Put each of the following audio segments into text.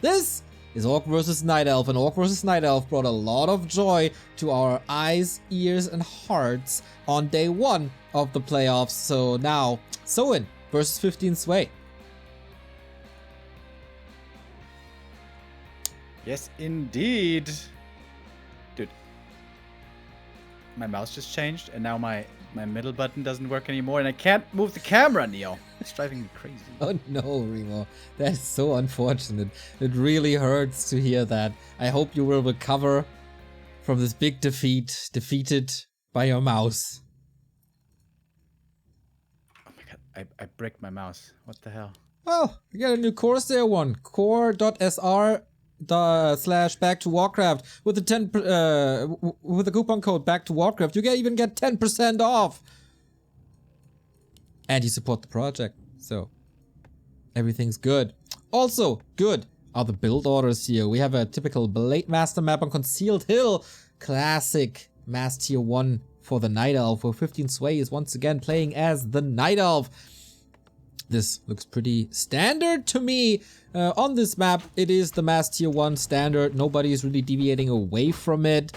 This is Orc vs. Night Elf, and Orc vs. Night Elf brought a lot of joy to our eyes, ears, and hearts on day 1 of the playoffs. So now, Soin versus 15 Sway. Yes, indeed. Dude. My mouse just changed, and now my middle button doesn't work anymore, and I can't move the camera, Neo. It's driving me crazy. Oh no, Remo. That is so unfortunate. It really hurts to hear that. I hope you will recover from this big defeat, defeated by your mouse. Oh my god, I bricked my mouse. What the hell? Well, we got a new CORSAIR one. core.sr / back to Warcraft with the with the coupon code back to Warcraft. You even get 10% off. And you support the project, so everything's good. Also good are the build orders here. We have a typical Blade Master map on Concealed Hill. Classic Mass Tier 1 for the Night Elf, where 15 Sway is once again playing as the Night Elf. This looks pretty standard to me. On this map, it is the Mass Tier 1 standard. Nobody is really deviating away from it.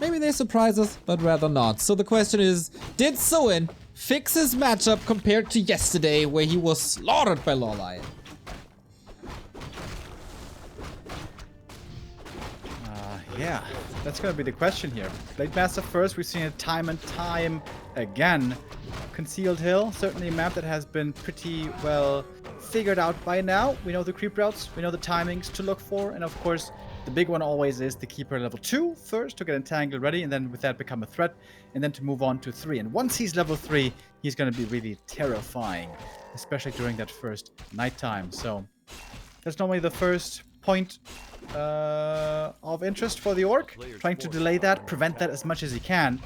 Maybe they surprise us, but rather not. So the question is, did Soin fix his matchup compared to yesterday, where he was slaughtered by Lawlion? Yeah, that's gonna be the question here. Blade Master first, we've seen it time and time again. Concealed Hill, certainly a map that has been pretty well figured out by now. We know the creep routes, we know the timings to look for, and of course, the big one always is to keep her level 2 first to get Entangled ready, and then with that become a threat, and then to move on to 3. And once he's level 3, he's gonna be really terrifying, especially during that first nighttime. So that's normally the first point of interest for the Orc, trying to delay that, prevent that as much as he can.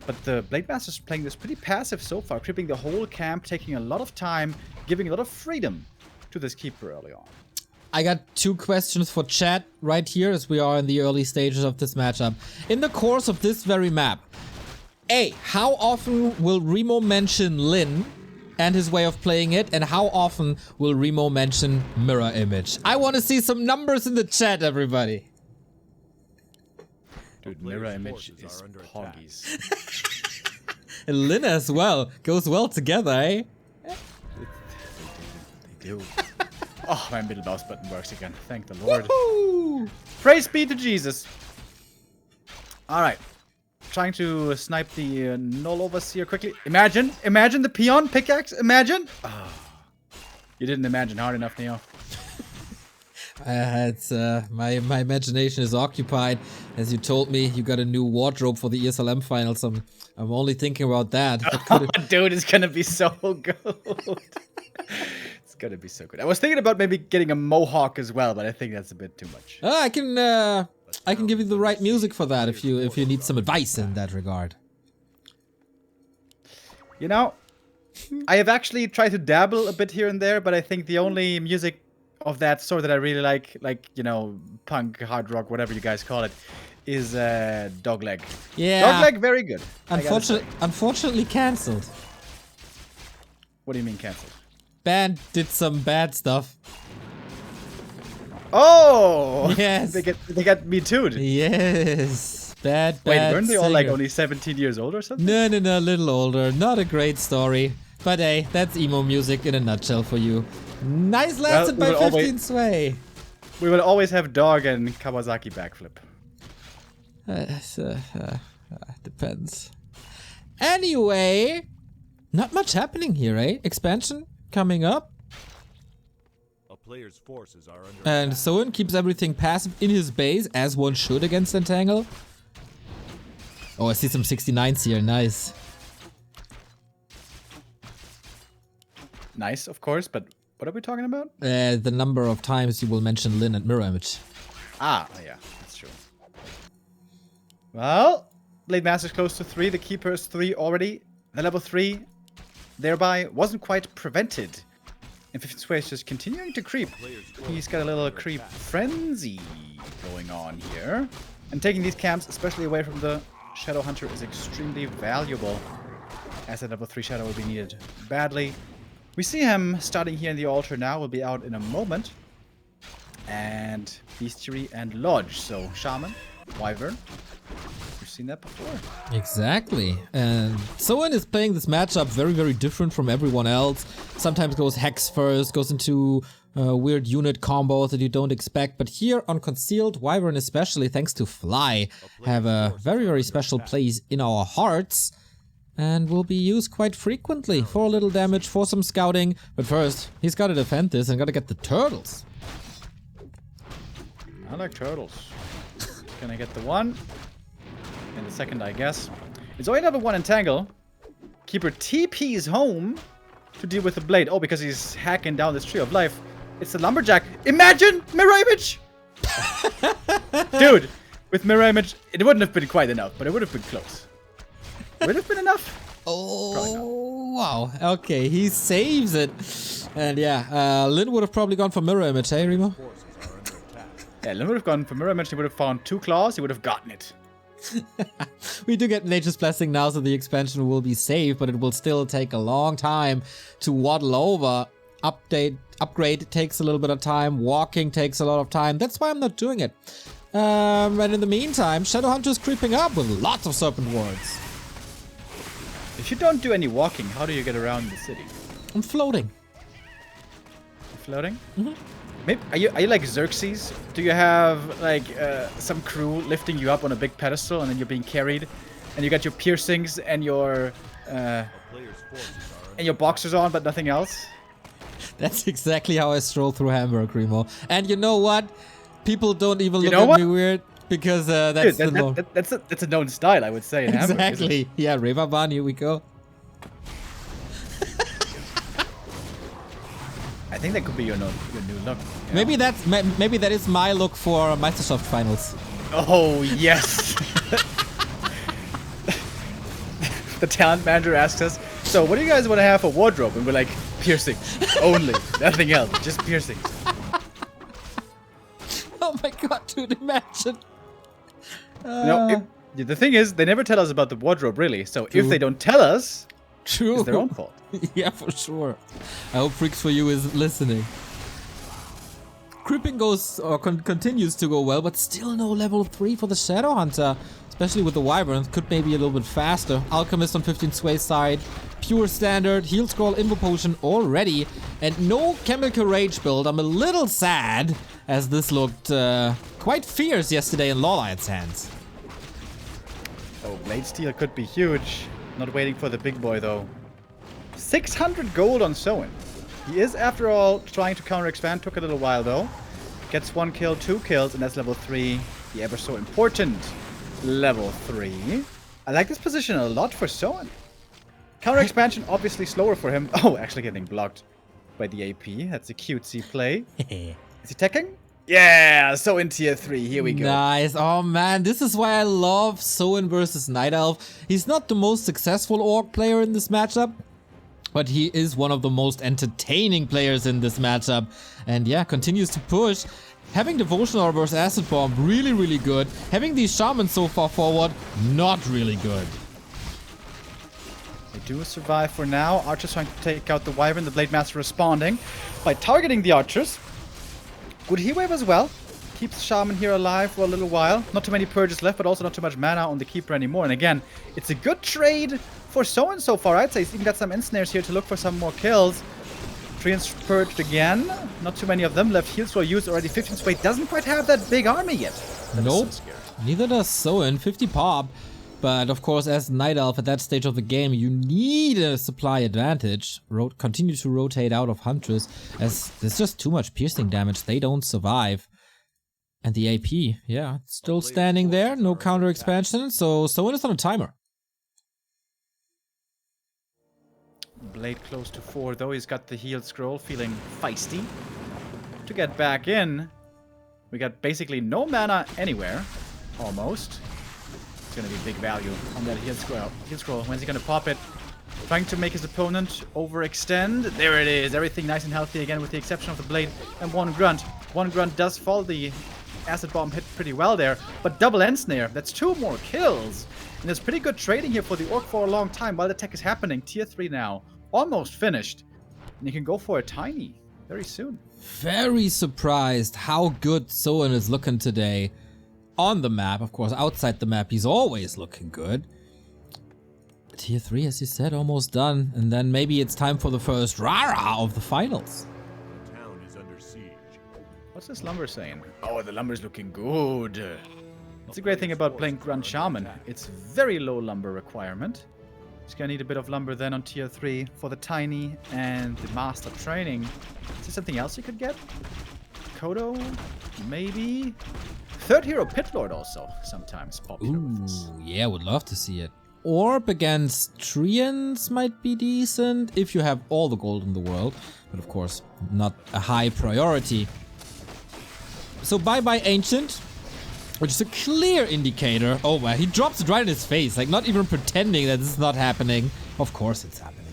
But the Blade Master's playing this pretty passive so far, creeping the whole camp, taking a lot of time, giving a lot of freedom to this keeper early on. I got 2 questions for chat right here as we are in the early stages of this matchup. In the course of this very map, A, how often will Remo mention Lin and his way of playing it, and how often will Remo mention Mirror Image? I want to see some numbers in the chat, everybody. Dude, Mirror Image is poggies. And Lin as well. Goes well together, eh? They do. Oh, my middle mouse button works again. Thank the Lord. Woohoo! Praise be to Jesus. Alright. Trying to snipe the Null Overseer quickly. Imagine the peon pickaxe. Imagine. Oh, you didn't imagine hard enough, Neo. It's my imagination is occupied. As you told me, you got a new wardrobe for the ESLM finals. I'm only thinking about that. Oh, dude, it's gonna be so good. It's gonna be so good. I was thinking about maybe getting a mohawk as well, but I think that's a bit too much. I can give you the right music for that if you need some advice in that regard. You know, I have actually tried to dabble a bit here and there, but I think the only music of that sort that I really like, you know, punk, hard rock, whatever you guys call it, is Dogleg. Yeah. Dogleg, very good. Unfortunately cancelled. What do you mean cancelled? Band did some bad stuff. Oh! Yes. They got me too. Yes. Bad. Wait, weren't they all like singer. only 17 years old or something? No, a little older. Not a great story. But hey, that's emo music in a nutshell for you. Nice landed by 15 Sway. We will always have Dog and Kawasaki backflip. Depends. Anyway, not much happening here, eh? Expansion coming up. A player's forces are under And Soin keeps everything passive in his base, as one should against Entangle. Oh, I see some 69s here. Nice. Nice, of course, but what are we talking about? The number of times you will mention Lin and Mirror Image. Ah, yeah, that's true. Well, Blade Master's close to 3. The Keeper is 3 already. The level 3, thereby, wasn't quite prevented. And 15 Sway is just continuing to creep. He's got a little creep frenzy going on here. And taking these camps, especially away from the Shadow Hunter, is extremely valuable, as that level 3 Shadow will be needed badly. We see him starting here in the altar now. Will be out in a moment. and Bestiary and Lodge. So Shaman, Wyvern. We've seen that before. Exactly. And Soin is playing this matchup very, very different from everyone else. Sometimes goes Hex first, goes into weird unit combos that you don't expect. But here on Concealed, Wyvern especially, thanks to Fly, have a very, very special place in our hearts. And will be used quite frequently for a little damage, for some scouting. But first, he's got to defend this and got to get the turtles. I like turtles. Can I get the one? And the second, I guess. It's only level 1 Entangle. Keeper TP's home to deal with the blade. Oh, because he's hacking down this Tree of Life. It's the Lumberjack. Imagine! Mirror image! Dude, with mirror image, it wouldn't have been quite enough, but it would have been close. Would it have been enough? Oh, wow. Okay, he saves it. And yeah, Lin would have probably gone for mirror image, hey, Remo? Yeah, Lin would have gone for mirror image. He would have found 2 claws. He would have gotten it. We do get Nature's Blessing now, so the expansion will be safe, but it will still take a long time to waddle over. Upgrade takes a little bit of time. Walking takes a lot of time. That's why I'm not doing it. And in the meantime, Shadowhunter's creeping up with lots of Serpent Wards. If you don't do any walking, how do you get around the city? I'm floating. You're floating? Mm-hmm. Maybe, are you like Xerxes? Do you have like some crew lifting you up on a big pedestal and then you're being carried, and you got your piercings and your boxers on, but nothing else? That's exactly how I stroll through Hamburg, Remo. And you know what? People don't even look at me weird because that's Dude, that's a known style, I would say. In Hamburg, exactly. Yeah, Reeperbahn, here we go. I think that could be your new look. Maybe maybe that is my look for Microsoft Finals. Oh yes. The talent manager asks us, "So, what do you guys want to have for wardrobe?" And we're like, "Piercings only, nothing else, just piercings." Oh my god, dude! Imagine. The thing is, they never tell us about the wardrobe, really. So if they don't tell us, true, it's their own fault. Yeah, for sure. I hope Freaks for You is listening. Creeping goes or continues to go well, but still no level 3 for the Shadowhunter. Especially with the Wyvern, could maybe a little bit faster. Alchemist on 15 Sway side, pure standard, heal scroll, invo potion already, and no chemical rage build. I'm a little sad, as this looked quite fierce yesterday in Lawlight's hands. Oh, Blade Steel could be huge. Not waiting for the big boy though. 600 gold on Soin. He is, after all, trying to counter-expand. Took a little while though. Gets 1 kill, 2 kills, and that's level 3. The ever so important level 3. I like this position a lot for Soin. Counter-expansion obviously slower for him. Oh, actually getting blocked by the AP. That's a cutesy play. Is he teching? Yeah, Soin tier 3. Here we go. Nice. Oh man, this is why I love Soin versus Night Elf. He's not the most successful orc player in this matchup, but he is one of the most entertaining players in this matchup. And yeah, continues to push. Having Devotional versus Acid Bomb, really, really good. Having these Shamans so far forward, not really good. They do survive for now. Archers trying to take out the Wyvern. The Blade Master responding by targeting the Archers. Good heat wave as well. Keeps Shaman here alive for a little while. Not too many purges left, but also not too much mana on the Keeper anymore. And again, it's a good trade for Soin so far, I'd say. He's even got some Ensnares here to look for some more kills. Treants purged again. Not too many of them left. Heals were used already. 15 Sway doesn't quite have that big army yet. Nope. Neither does Soin. 50 pop. But of course, as Night Elf at that stage of the game, you need a supply advantage. Continue to rotate out of Huntress, as there's just too much piercing damage. They don't survive. And the AP, yeah, still standing there. No counter expansion, so Soin is on a timer. Blade close to 4 though. He's got the healed scroll, feeling feisty. To get back in, we got basically no mana anywhere. Almost. It's gonna be big value on that heal scroll. When's he gonna pop it? Trying to make his opponent overextend. There it is. Everything nice and healthy again, with the exception of the blade and 1 grunt. 1 grunt does fall. The acid bomb hit pretty well there, but double ensnare. That's 2 more kills. And there's pretty good trading here for the orc for a long time while the tech is happening. Tier 3 now. Almost finished. And you can go for a tiny very soon. very surprised how good Soin is looking today. On the map, of course, outside the map, he's always looking good. Tier 3, as you said, almost done. And then maybe it's time for the first rah-rah of the finals. The town is under siege. What's this lumber saying? Oh, the lumber's looking good. It's a great thing about playing Grand Shaman. It's very low lumber requirement. Just gonna need a bit of lumber then on tier 3 for the tiny and the master training. Is there something else you could get? Kodo? Maybe? Third hero Pit Lord also sometimes popular with this. Ooh, yeah, would love to see it. Orb against Treants might be decent if you have all the gold in the world. But of course, not a high priority. So bye-bye Ancient, which is a clear indicator. Oh wow, he drops it right in his face, like not even pretending that this is not happening. Of course it's happening.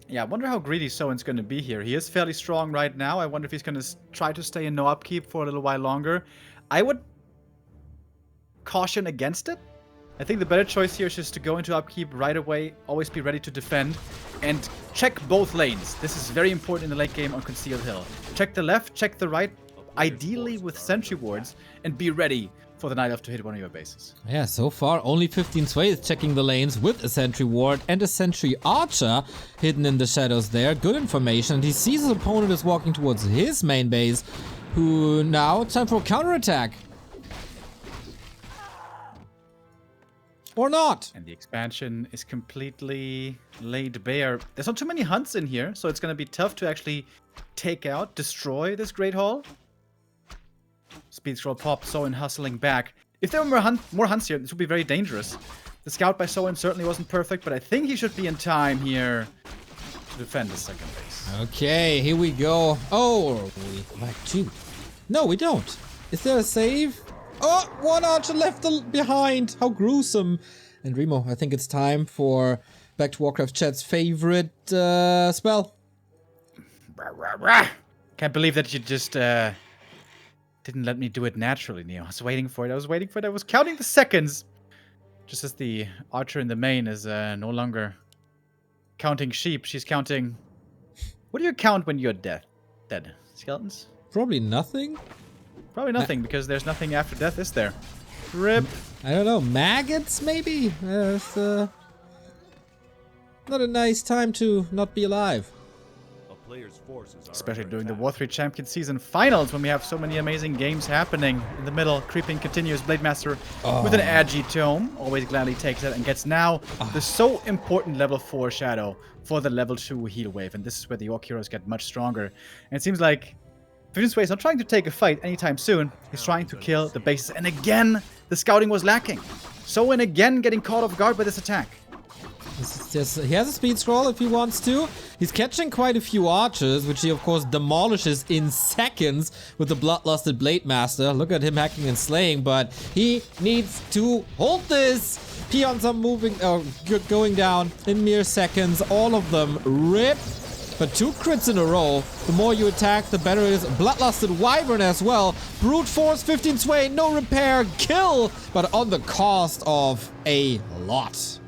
Yeah, I wonder how greedy Soin's going to be here. He is fairly strong right now. I wonder if he's going to try to stay in no upkeep for a little while longer. I would caution against it. I think the better choice here is just to go into upkeep right away, always be ready to defend, and check both lanes. This is very important in the late game on Concealed Hill. Check the left, check the right, ideally with sentry wards, and be ready for the Night Elf to hit one of your bases. Yeah, so far only 15 Sway is checking the lanes with a sentry ward and a sentry archer hidden in the shadows there. Good information. And he sees his opponent is walking towards his main base, who now time for a counterattack. Or not. And the expansion is completely laid bare. There's not too many hunts in here, so it's going to be tough to actually take out, destroy this Great Hall. Speed scroll pop, Soin hustling back. If there were more hunts here, this would be very dangerous. The scout by Soin certainly wasn't perfect, but I think he should be in time here to defend the second base. Okay, here we go. Oh, we like two. No, we don't. Is there a save? Oh, one archer left behind. How gruesome. And Remo, I think it's time for back to Warcraft chat's favorite spell. Can't believe that you just didn't let me do it naturally, Neo. I was waiting for it. I was counting the seconds. Just as the archer in the main is no longer counting sheep. She's counting... What do you count when you're dead? Dead? Skeletons? Probably nothing. Probably nothing, because there's nothing after death, is there? Rip. I don't know. Maggots, maybe? It's not a nice time to not be alive. A player's forces are Especially under during the attack. War3Champions season finals, when we have so many amazing games happening. In the middle, creeping continues. Blade Master with an Agi Tome. Always gladly takes it and gets now the so important level 4 Shadow for the level 2 heal wave. And this is where the Orc heroes get much stronger. And it seems like Sway is not trying to take a fight anytime soon. He's trying to kill the bases. And again, the scouting was lacking. Soin again getting caught off guard by this attack. He has a speed scroll if he wants to. He's catching quite a few archers, which he of course demolishes in seconds with the bloodlusted Blade Master. Look at him hacking and slaying, but he needs to hold this. Peons are moving, going down in mere seconds. All of them rip. But 2 crits in a row. The more you attack, the better it is. Bloodlusted Wyvern as well. Brute Force, 15 Sway, no repair, kill, but on the cost of a lot.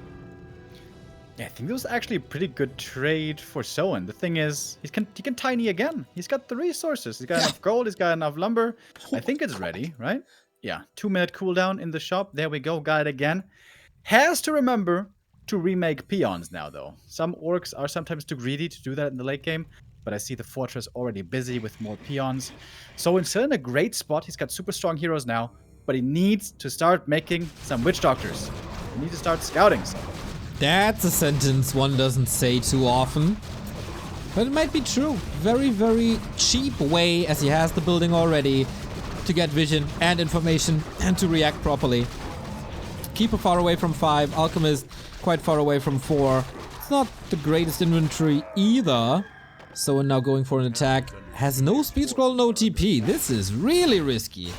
Yeah, I think this was actually a pretty good trade for Soin. The thing is, he can tiny again. He's got the resources. He's got enough gold. He's got enough lumber. I think it's ready, right? Yeah, 2-minute cooldown in the shop. There we go. Got it again. Has to remember to remake peons now, though. Some orcs are sometimes too greedy to do that in the late game, but I see the fortress already busy with more peons. Soin's still in a great spot. He's got super strong heroes now, but he needs to start making some witch doctors. He needs to start scouting some. That's a sentence one doesn't say too often. But it might be true. Very, very cheap way, as he has the building already, to get vision and information and to react properly. Keeper far away from 5. Alchemist quite far away from 4. It's not the greatest inventory either. So now going for an attack. Has no speed scroll, no TP. This is really risky.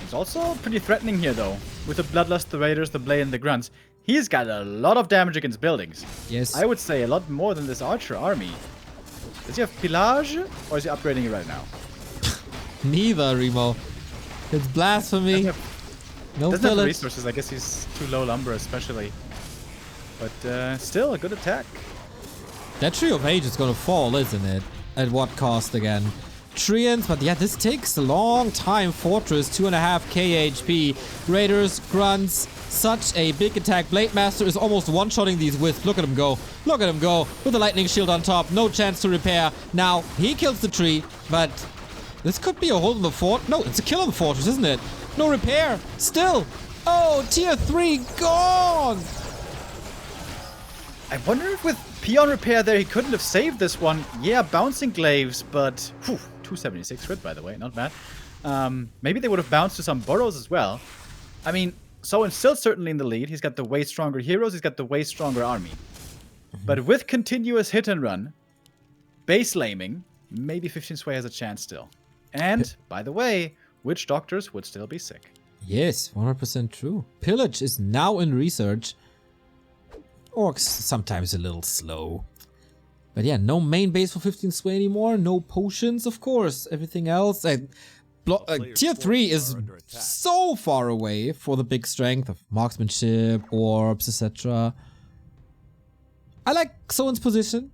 It's also pretty threatening here, though. With the Bloodlust, the Raiders, the Blade, and the Grunts. He's got a lot of damage against buildings. Yes. I would say a lot more than this Archer army. Does he have Pillage, or is he upgrading it right now? Neither, Remo. It's blasphemy. No Doesn't have the pillage. resources. I guess he's too low lumber, especially. But still, a good attack. That Tree of Age is gonna fall, isn't it? At what cost again? Treants, but yeah, this takes a long time. Fortress, 2.5k HP. Raiders, Grunts, such a big attack. Blade Master is almost one-shotting these Wisps. Look at him go. Look at him go. With the lightning shield on top. No chance to repair. Now, he kills the tree, but this could be a hold on the fort. No, it's a kill on the fortress, isn't it? No repair. Still. Oh, tier 3 gone. I wonder if with Peon Repair there, he couldn't have saved this one. Yeah, bouncing glaives, but... Whew, 276 crit, by the way, not bad. Maybe they would have bounced to some burrows as well. I mean, Soin's still certainly in the lead. He's got the way stronger heroes. He's got the way stronger army. But with continuous hit and run, base laming, maybe 15 Sway has a chance still. And, by the way, witch doctors would still be sick. Yes, 100% true. Pillage is now in research. Orcs sometimes a little slow. But yeah, no main base for 15 Sway anymore. No potions, of course. Everything else. Tier 3 is so far away for the big strength of marksmanship, orbs, etc. I like Soin's position.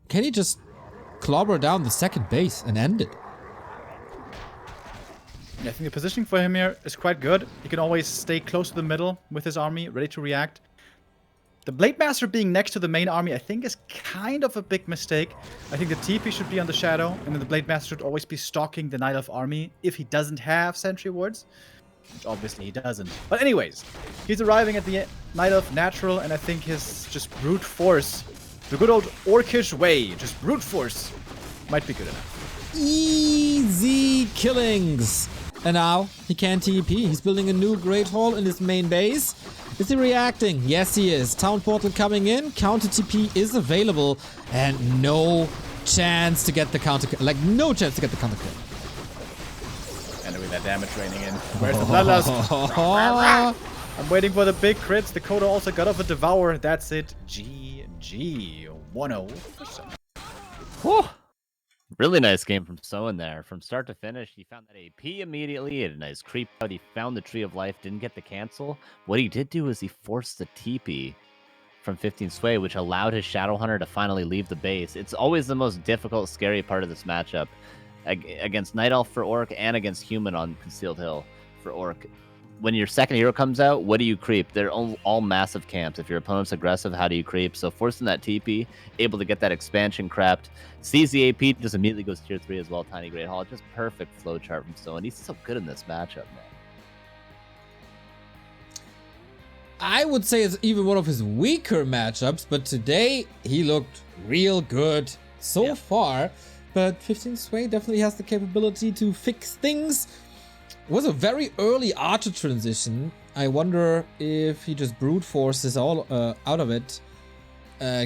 Can he just clobber down the second base and end it? I think the positioning for him here is quite good. He can always stay close to the middle with his army, ready to react. The Blade Master being next to the main army, I think, is kind of a big mistake. I think the TP should be on the shadow, and then the Blade Master should always be stalking the Night Elf army if he doesn't have sentry wards. Which obviously he doesn't. But anyways, he's arriving at the Night Elf natural, and I think his just brute force, the good old orcish way, just brute force, might be good enough. Easy killings. And now he can TP. He's building a new Great Hall in his main base. Is he reacting? Yes, he is. Town portal coming in. Counter TP is available. And no chance to get the counter. Like, no chance to get the counter kill. And with that damage raining in. Where's the Bloodlust? I'm waiting for the big crits. The Coda also got off a Devour. That's it. GG. 1-0. Whew. Really nice game from Soin there. From start to finish, he found that AP immediately. He had a nice creep out. He found the Tree of Life, didn't get the cancel. What he did do is he forced the TP from 15 Sway, which allowed his Shadow Hunter to finally leave the base. It's always the most difficult, scary part of this matchup. Against Night Elf for Orc and against Human on Concealed Hill for Orc. When your second hero comes out, what do you creep? They're all massive camps. If your opponent's aggressive, how do you creep? So forcing that TP, able to get that expansion crapped, sees the AP, just immediately goes tier 3 as well, Tiny Great Hall. Just perfect flowchart from Soin. He's so good in this matchup, man. I would say it's even one of his weaker matchups, but today he looked real good so far. But 15 Sway definitely has the capability to fix things. It was a very early Archer transition. I wonder if he just brute forces all out of it.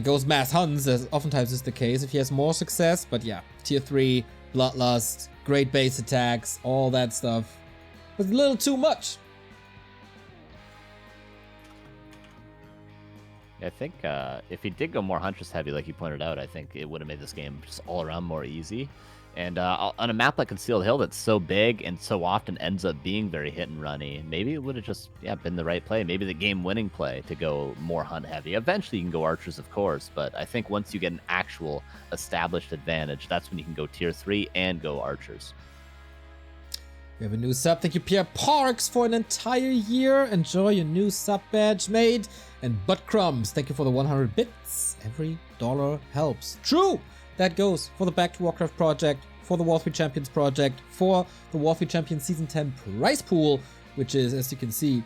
Goes mass hunts, as oftentimes is the case if he has more success. But yeah, tier 3, Bloodlust, great base attacks, all that stuff. Was a little too much. I think if he did go more Huntress heavy, like you pointed out, I think it would have made this game just all around more easy. And on a map like Concealed Hill that's so big and so often ends up being very hit and runny, maybe it would have just been the right play. Maybe the game-winning play to go more hunt heavy. Eventually you can go Archers, of course, but I think once you get an actual established advantage, that's when you can go tier 3 and go Archers. We have a new sub. Thank you, Pierre Parks, for an entire year. Enjoy your new sub badge, mate. And Butt Crumbs, thank you for the 100 bits. Every dollar helps. True! That goes for the Back to Warcraft project, for the W3Champions project, for the W3Champions Season 10 prize pool, which is, as you can see,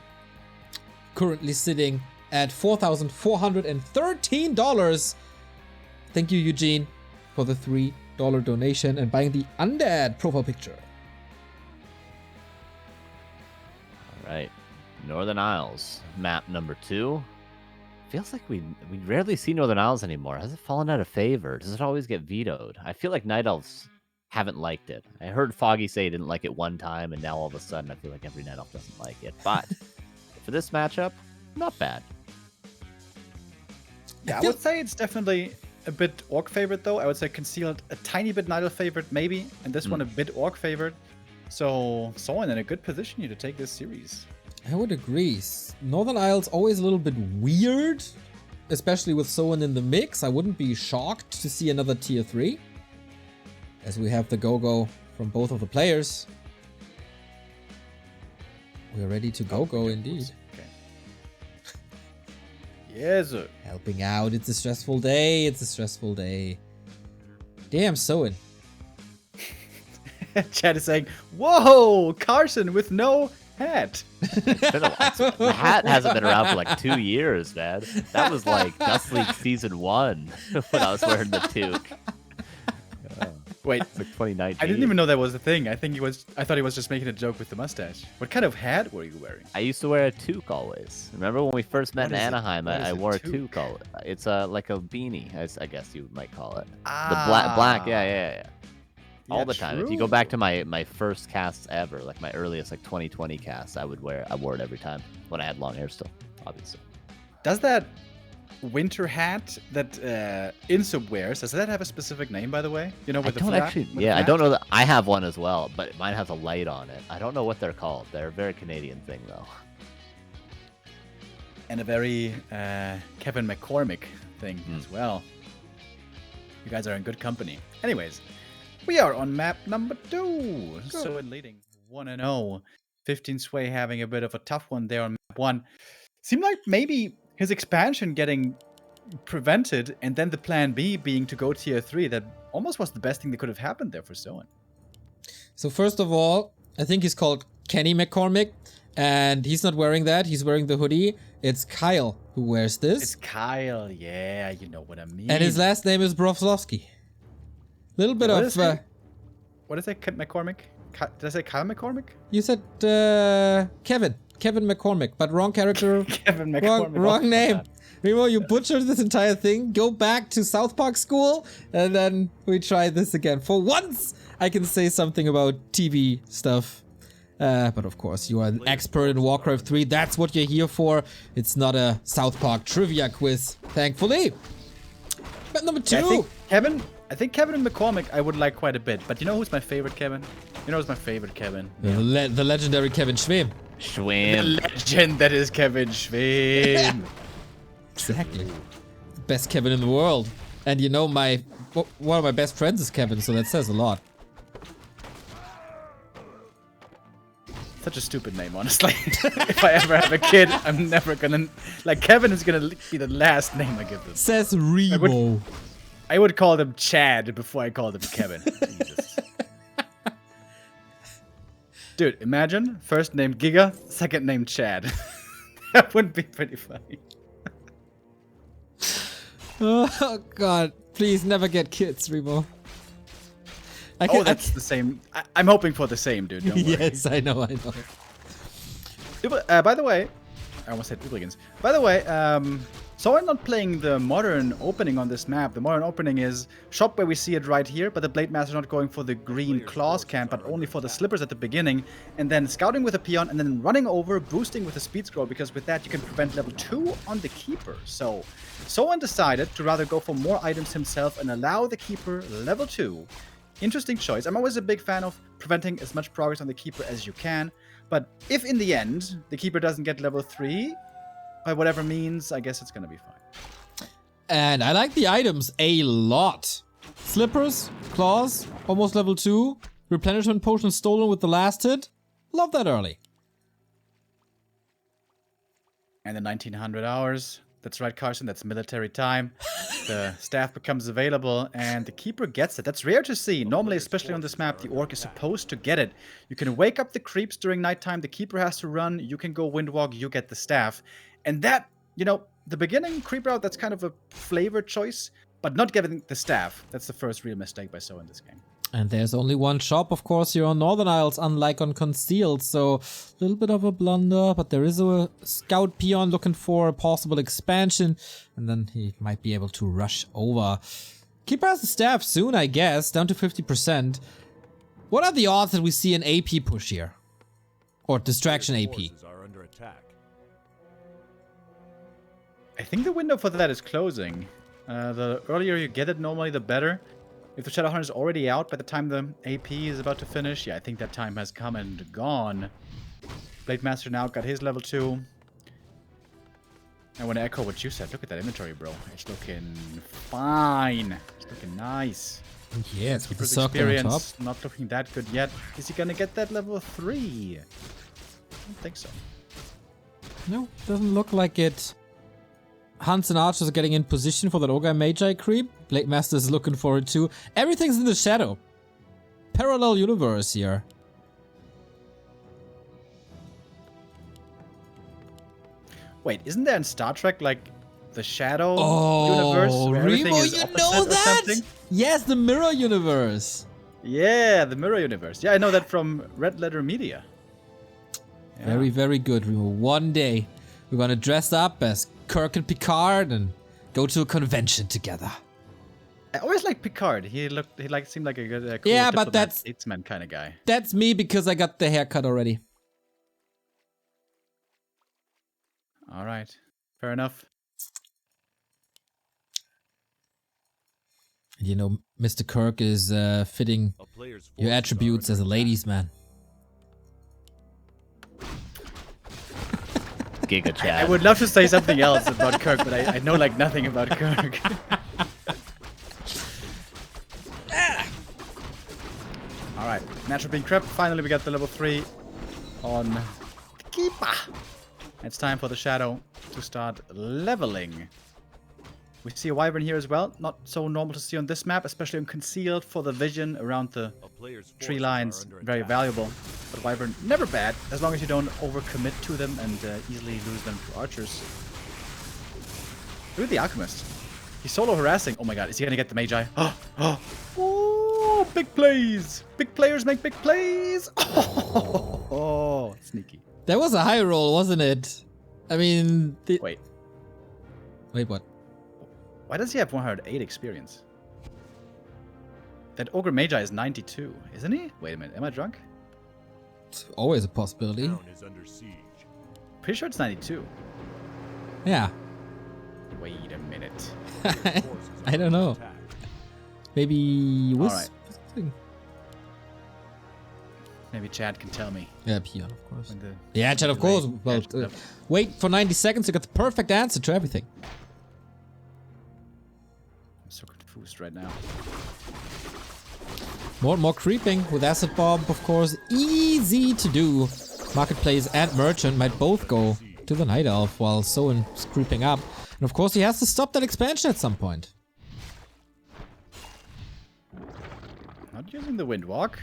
currently sitting at $4,413. Thank you, Eugene, for the $3 donation and buying the Undead profile picture. All right, Northern Isles, map number 2. Feels like we rarely see Northern Isles anymore. Has it fallen out of favor? Does it always get vetoed? I feel like Night Elves haven't liked it. I heard Foggy say he didn't like it one time, and now all of a sudden I feel like every Night Elf doesn't like it. But for this matchup, not bad. Yeah, I would say it's definitely a bit Orc favorite, though. I would say Concealed a tiny bit Night Elf favorite, maybe, and this one a bit Orc favorite. So Soin in a good position here to take this series. I would agree. Northern Isles always a little bit weird. especially with Soin in the mix, I wouldn't be shocked to see another tier 3. As we have the go-go from both of the players. We're ready to go-go indeed. Okay. Yes, sir. Helping out. It's a stressful day. It's a stressful day. Damn, Soin. Chad is saying, "Whoa, Carson with no hat." It's been a while. The hat hasn't been around for like 2 years, man. That was like Dust League Season 1 when I was wearing the toque. Wait, It's like 2019. I didn't even know that was a thing. I thought he was just making a joke with the mustache. What kind of hat were you wearing? I used to wear a toque always. Remember when we first met What in is it? Anaheim? What is I a wore a toque? toque. It's like a beanie, I guess you might call it. Ah, The black, yeah. All Yeah, the time. If you go back to my first casts ever, like my earliest like 2020 casts, I wore it every time when I had long hair still, obviously. Does that winter hat that Insub wears, does that have a specific name, by the way? You know, I with the don't flap? actually, with the yeah, I flap? don't know that I have one as well, but mine has a light on it. I don't know what they're called. They're a very Canadian thing though. And a very Kevin McCormick thing as well. You guys are in good company. Anyways, we are on map number 2. So in leading 1-0. 15 Sway having a bit of a tough one there on map 1. Seemed like maybe his expansion getting prevented and then the plan B being to go tier 3. That almost was the best thing that could have happened there for Soin. So first of all, I think he's called Kenny McCormick. And he's not wearing that. He's wearing the hoodie. It's Kyle who wears this. It's Kyle. Yeah, you know what I mean. And his last name is Broflovsky. Little bit What of... is it? What is that, McCormick? Did I say Kyle McCormick? You said Kevin. Kevin McCormick. But wrong character. Kevin McCormick. Wrong name. Remo, you butchered this entire thing. Go back to South Park school. And then we try this again. For once, I can say something about TV stuff. But of course, you are an expert in Warcraft 3. That's what you're here for. It's not a South Park trivia quiz, thankfully. But number 2. I think Kevin and McCormick I would like quite a bit. But you know who's my favorite Kevin? You know who's my favorite Kevin? The legendary Kevin Schwem. The Schwim. legend that is Kevin Schwem. Exactly. The best Kevin in the world. And you know, one of my best friends is Kevin, so that says a lot. Such a stupid name, honestly. If I ever have a kid, I'm never gonna... Like, Kevin is gonna be the last name I give them. Says Remo. I would call them Chad before I called them Kevin. Jesus. Dude, imagine first name Giga, second name Chad. That would be pretty funny. Oh god, please never get kids, Remo. That's the same. I'm hoping for the same, dude. Don't worry. Yes, I know. By the way, I almost said Übrigens. By the way, so I'm not playing the modern opening on this map. The modern opening is shop where we see it right here, but the Blade Master not going for the green claws camp, but only for the slippers at the beginning, and then scouting with a peon, and then running over, boosting with a speed scroll, because with that you can prevent level 2 on the keeper. So Soin decided to rather go for more items himself and allow the keeper level 2. Interesting choice. I'm always a big fan of preventing as much progress on the keeper as you can, but if in the end the keeper doesn't get level 3, by whatever means, I guess it's gonna be fine. And I like the items a lot. Slippers, claws, almost level 2. Replenishment potion stolen with the last hit. Love that early. And the 1900 hours. That's right, Carson. That's military time. The staff becomes available, and the keeper gets it. That's rare to see. Normally, especially on this map, the orc is supposed to get it. You can wake up the creeps during nighttime. The keeper has to run. You can go windwalk. You get the staff. And that, you know, the beginning creep route, that's kind of a flavor choice, but not getting the staff. That's the first real mistake by So in this game. And there's only one shop, of course, here on Northern Isles, unlike on Concealed, so a little bit of a blunder, but there is a scout peon looking for a possible expansion, and then he might be able to rush over. Keeper has the staff soon, I guess, down to 50%. What are the odds that we see an AP push here? Or distraction AP? Forces are under attack. I think the window for that is closing. The earlier you get it, normally the better. If the Shadowhunter is already out by the time the AP is about to finish, yeah, I think that time has come and gone. Blade Master now got his level 2. I want to echo what you said. Look at that inventory, bro. It's looking fine. It's looking nice. Yes, with the Keeper's circle on top. experience not looking that good yet. Is he gonna get that level 3? I don't think so. No, doesn't look like it. Hunts and archers are getting in position for that Ogre Magi creep. Blade Master is looking for it too. Everything's in the shadow. Parallel universe here. Wait, isn't there in Star Trek like the Shadow Oh, universe? Where everything Remo, is you opposite know or that? something? Yes, the mirror universe. Yeah, the Mirror Universe. Yeah, I know that from Red Letter Media. Yeah. Very, very good, Remo. One day, we're gonna dress up as Kirk and Picard and go to a convention together. I always liked Picard. He seemed like a good, cool Yeah, but diplomat, that's- statesman kind of guy. That's me because I got the haircut already. All right, fair enough. You know, Mr. Kirk is fitting A player's your forces are attributes as a under ladies' man. Giga I chat. would love to say something else about Kirk, but I know like nothing about Kirk. All right, natural being crept. Finally, we got the level 3 on the Keeper. It's time for the Shadow to start leveling. We see a Wyvern here as well. Not so normal to see on this map, especially on concealed for the vision around the A player's tree forces lines. are under Very attack. valuable. But Wyvern, never bad, as long as you don't overcommit to them and easily lose them to archers. Look at the Alchemist. He's solo harassing. Oh my god, is he gonna get the Magi? Oh, big plays! Big players make big plays! Oh, sneaky. That was a high roll, wasn't it? I mean... Wait, Wait, what? why does he have 108 experience? That Ogre Magi is 92, isn't he? Wait a minute, am I drunk? It's always a possibility. Town is under siege. Pretty sure it's 92. Yeah. Wait a minute. Forces are I don't under know. attack. Maybe... Alright. Maybe Chad can tell me. Yeah, Pion, of course. When the Yeah, Chad, of course. Well, catches up. wait for 90 seconds to get the perfect answer to everything. I'm so confused right now. More and more creeping with Acid Bomb, of course. Easy to do. Marketplace and Merchant might both go to the Night Elf while Soin is creeping up. And of course he has to stop that expansion at some point. Not using the Windwalk.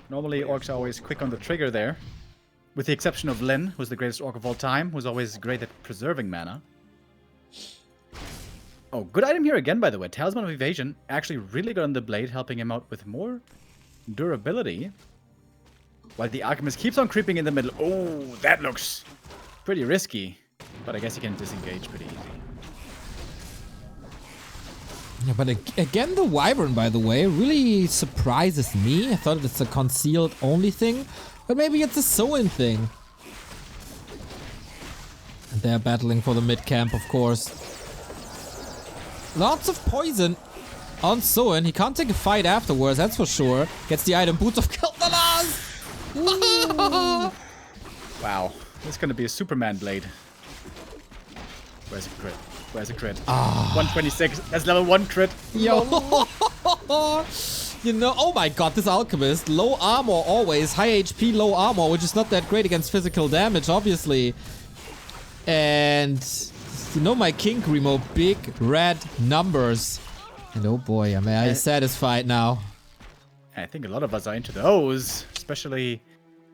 Normally orcs are always quick on the trigger there. With the exception of Lyn, who's the greatest orc of all time, who's always great at preserving mana. Oh, good item here again, by the way. Talisman of Evasion. Actually really good on the blade, helping him out with more durability. While the Alchemist keeps on creeping in the middle. Oh, that looks pretty risky. But I guess he can disengage pretty easy. Yeah, but again, the Wyvern, by the way, really surprises me. I thought it's a concealed only thing, but maybe it's a Soin thing. And they're battling for the mid camp, of course. Lots of poison on Soin. He can't take a fight afterwards, that's for sure. Gets the item Boots of Kildalas! Wow. This is gonna be a Superman blade. Where's a crit? Where's a crit? 126. That's level 1 crit. Yo! You know, oh my god, this Alchemist. Low armor always. High HP, low armor, which is not that great against physical damage, obviously. And you know my kink, Remo. Big red numbers. And oh boy, am I satisfied now. I think a lot of us are into those, especially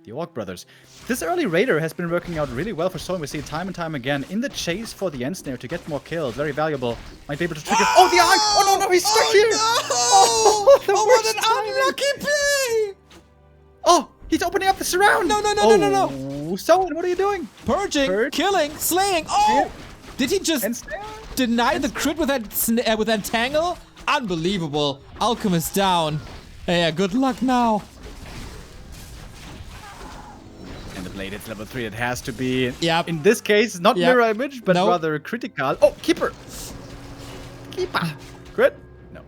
the Orc brothers. This early raider has been working out really well for Soin. We see it time and time again in the chase for the end snare to get more kills. Very valuable. Might be able to trigger. Oh, the arc! Oh no, he's stuck here! No! Oh, the what worst an timing. unlucky play! Oh, he's opening up the surround! No. Soin, what are you doing? Purging, Purge. killing, slaying. Oh! Did he just End snare? deny the crit with that tangle? Unbelievable. Alchemist down. Yeah, good luck now. And the blade hits level 3. It has to be, Yep. in this case, not Yep. mirror image, but Nope. rather critical. Oh, Keeper! Keeper! Crit? No.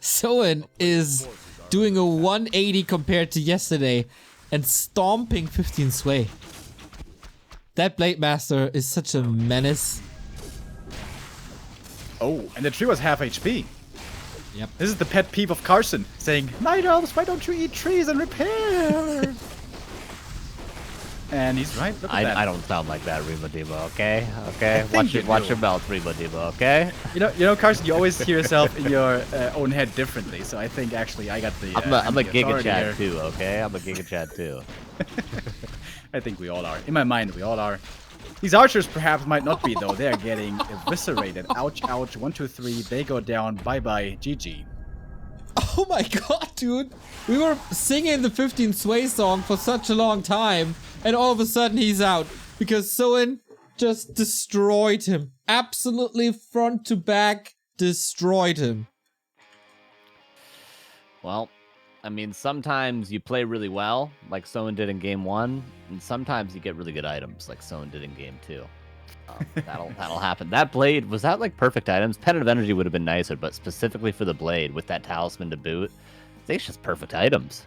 Soin is doing a 180 compared to yesterday. and stomping 15 Sway. That Blade Master is such a menace. Oh, and the tree was half HP. Yep. This is the pet peeve of Carson, saying, Night Elves, why don't you eat trees and repair? And he's right. Look at that. I don't sound like that, Remo Demo, okay? Okay? think you Watch do. your mouth, Remo Demo, okay? You know, Carson, you always hear yourself in your own head differently. So I think actually I got the. I'm a the Giga authority Chad here. too, okay? I'm a Giga Chad too. I think we all are. In my mind, we all are. These archers perhaps might not be though. They are getting eviscerated. Ouch! Ouch! 1, 2, 3. They go down. Bye bye. GG. Oh my god, dude. We were singing the 15 Sway song for such a long time, and all of a sudden he's out. Because Soin just destroyed him. Absolutely front to back destroyed him. Well, I mean, sometimes you play really well, like Soin did in game 1, and sometimes you get really good items, like Soin did in game 2. That'll happen. That blade, was that like perfect items? Penitent Energy would have been nicer, but specifically for the blade, with that talisman to boot, I think it's just perfect items.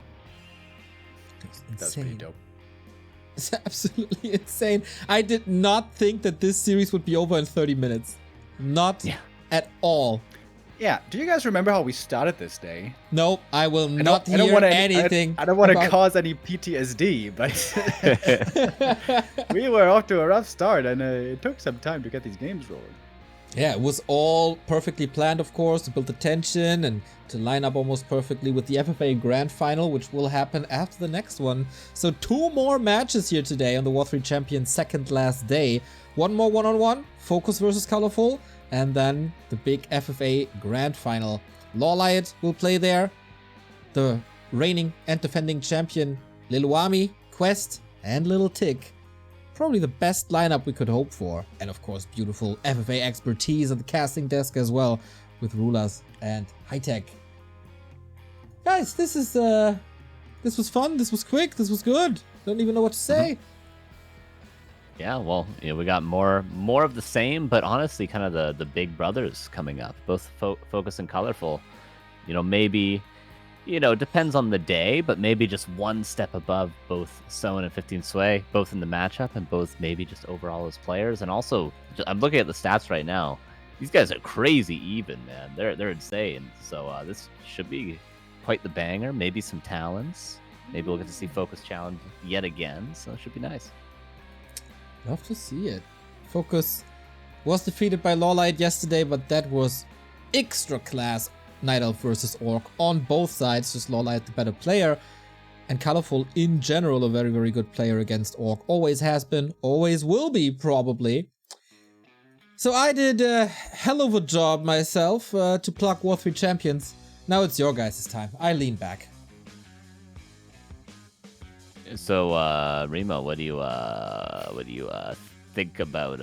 That's pretty dope. It's absolutely insane. I did not think that this series would be over in 30 minutes. Not at all. Yeah. Do you guys remember how we started this day? Nope, I will not I don't hear wanna- anything. I don't want to about- cause any PTSD, but we were off to a rough start, and it took some time to get these games rolling. Yeah, it was all perfectly planned, of course, to build the tension and to line up almost perfectly with the FFA Grand Final, which will happen after the next one. So 2 more matches here today on the W3Champions second last day. 1 more one-on-one, Focus versus Colorful, and then the big FFA Grand Final. Lawlight will play there. The reigning and defending champion Liluami, Quest, and Little Tick. Probably the best lineup we could hope for. And of course, beautiful FFA expertise at the casting desk as well, with Rulas and High Tech. Guys, this was fun, this was quick, this was good. Don't even know what to say. Yeah, well, we got more of the same, but honestly, kind of the big brothers coming up, both Focus and Colorful. Maybe, depends on the day, but maybe just one step above both Soin and 15 Sway, both in the matchup and both maybe just overall as players. And also, I'm looking at the stats right now. These guys are crazy even, man. They're insane. So this should be quite the banger. Maybe some talents. Maybe we'll get to see Focus challenge yet again. So it should be nice. Love to see it. Focus was defeated by Lawlight yesterday, but that was extra class Night Elf versus Orc on both sides. Just Lawlight the better player, and Colorful in general a very, very good player against Orc. Always has been, always will be probably. So I did a hell of a job myself to plug W3Champions. Now it's your guys' time. I lean back. So, Remo, what do you think about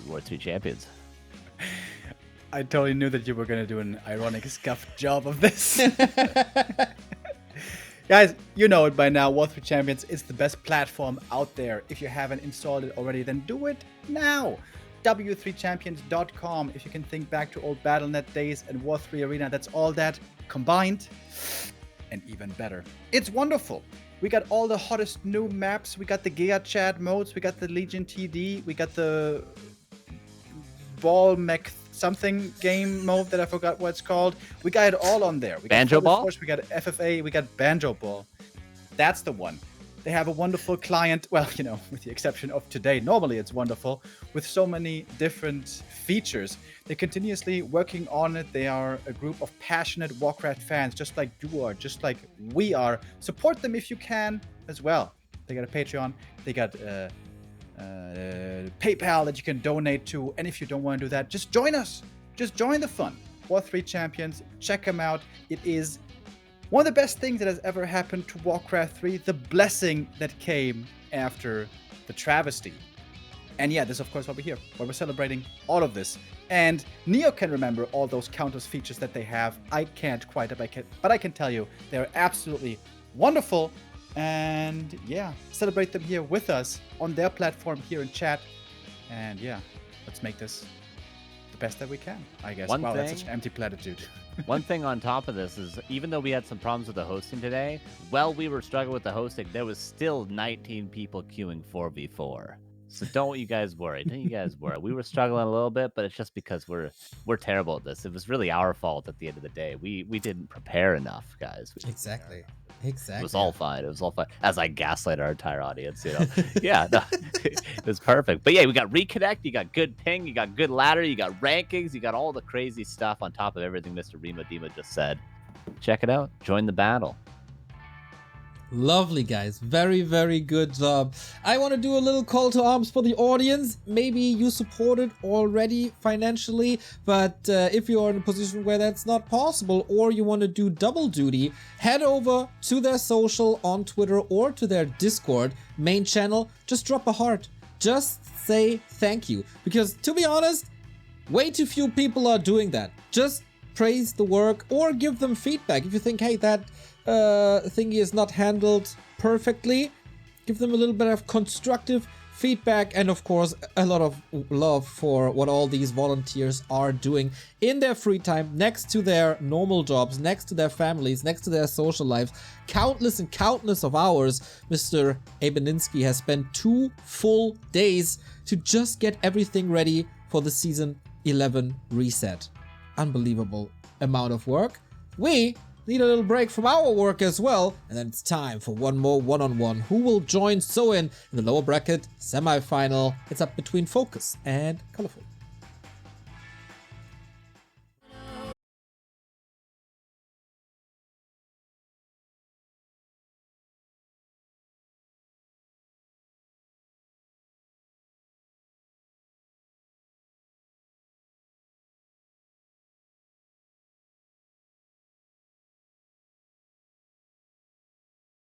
W3Champions? I totally knew that you were going to do an ironic scuffed job of this. Guys, you know it by now. W3Champions is the best platform out there. If you haven't installed it already, then do it now. W3Champions.com. If you can think back to old Battle.net days and War3 Arena, that's all that combined. And even better. It's wonderful. We got all the hottest new maps. We got the Giga Chad modes. We got the Legion TD. We got the Ball Mech something game mode that I forgot what it's called. We got it all on there. We got Banjo Ball? Force, we got FFA. We got Banjo Ball. That's the one. They have a wonderful client. Well, with the exception of today. Normally it's wonderful with so many different features. They're continuously working on it. They are a group of passionate Warcraft fans, just like you are, just like we are. Support them if you can as well. They got a Patreon. They got PayPal that you can donate to. And if you don't want to do that, just join us. Just join the fun. W3Champions. Check them out. It is one of the best things that has ever happened to Warcraft 3. The blessing that came after the travesty. And yeah, this is of course why we're here, why we're celebrating all of this. And Neo can remember all those counters features that they have. I can't quite, but I can tell you they're absolutely wonderful. And yeah, celebrate them here with us on their platform here in chat. And yeah, let's make this the best that we can, I guess. One Wow, that's thing- such an empty platitude. One thing on top of this is, even though we had some problems with the hosting today, while we were struggling with the hosting, there was still 19 people queuing 4v4. So don't you guys worry. Don't you guys worry. We were struggling a little bit, but it's just because we're terrible at this. It was really our fault at the end of the day. We didn't prepare enough, guys. Exactly. It was all fine. It was all fine. As I gaslight our entire audience, you know. Yeah, no, it was perfect. But yeah, we got reconnect. You got good ping. You got good ladder. You got rankings. You got all the crazy stuff on top of everything Mr. Remo Dima just said. Check it out. Join the battle. Lovely, guys. Very, very good job. I want to do a little call to arms for the audience. Maybe you supported already financially, but if you're in a position where that's not possible, or you want to do double duty, head over to their social on Twitter or to their Discord main channel. Just drop a heart. Just say thank you. Because to be honest, way too few people are doing that. Just praise the work or give them feedback. If you think, hey, that thingy is not handled perfectly, give them a little bit of constructive feedback, and of course a lot of love for what all these volunteers are doing in their free time, next to their normal jobs, next to their families, next to their social lives. Countless and countless of hours Mr. Abeninsky has spent 2 full days to just get everything ready for the season 11 reset. Unbelievable amount of work. We need a little break from our work as well, and then it's time for one more one-on-one. Who will join Soin in the lower bracket semi-final? It's up between Focus and Colorful.